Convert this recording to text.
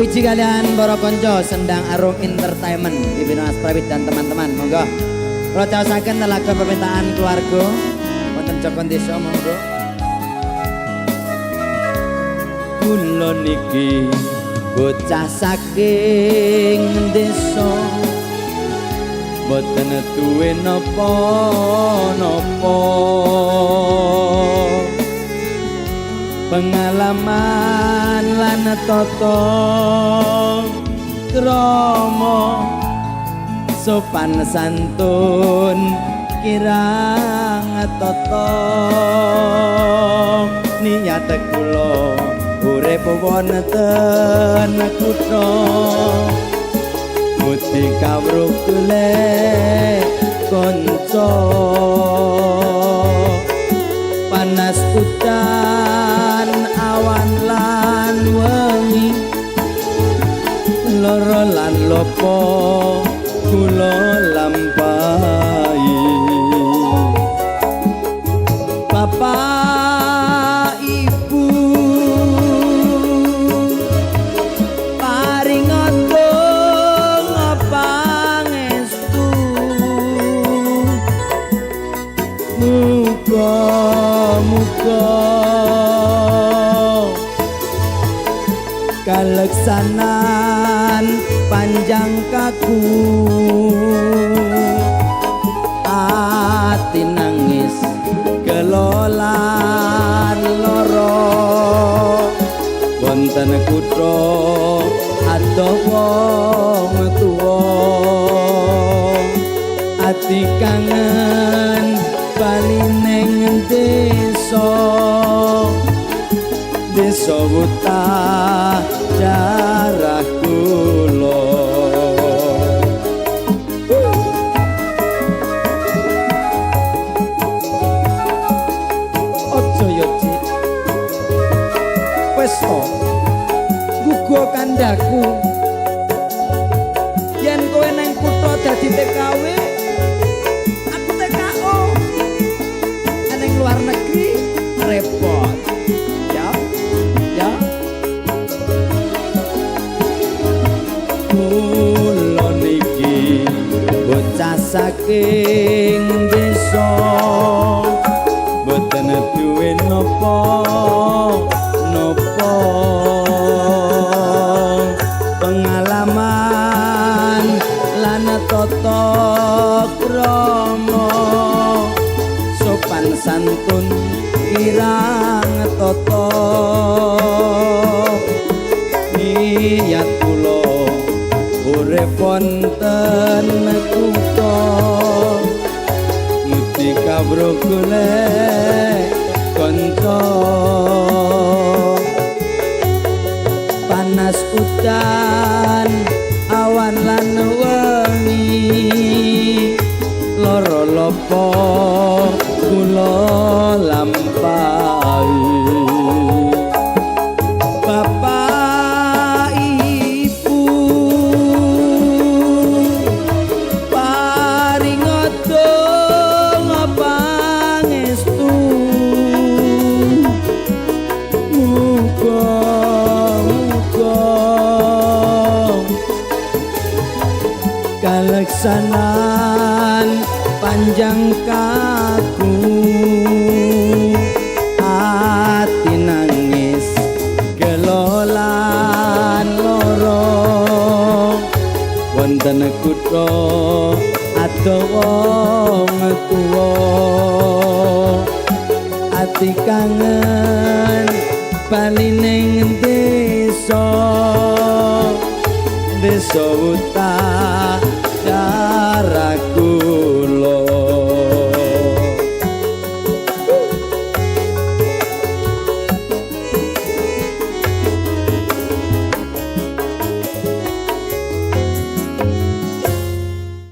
Wiji kalian para konco Sendang Arum Entertainment Pimpinan Mas Prawit dan teman-teman monggo kalau caosaken lagu permintaan keluarga wonten Jokon Desa monggo kula niki bocah saking desa boten duwe napa-napa pengalaman lan tata krama sopan santun kirang tata niat kula urip wonten kutha muti kawruh golek kanca panas udan awan lan wengi lara lan lopo kula lampahi Bapak Ibu paringoto pangestu muga-muga kaleksanan panjang kaku ati nangis kelolan loro wonten kutha adoh wong tuwa ati kangen bali ning desa desa wuta darah kula ojo yo Cik wis to gugo kandaku yen kowe nang kutha dadi TKW aku TKO nang luar negeri repot ya kula niki bocah saking desa boten duwe napa-napa pengalaman lan tata krama sopan santun kirang tata niat kula urip wonten kutha muti kawruh golek kanca panas udan awan lan wengi lara lopo kula lampahi Bapak Ibu paringoto pangestu muga-muga kaleksanan panjang kaku ati nangis kelolan loro wonten kutha adoh wong tuwa ati kangen bali ning desa desa wuta darah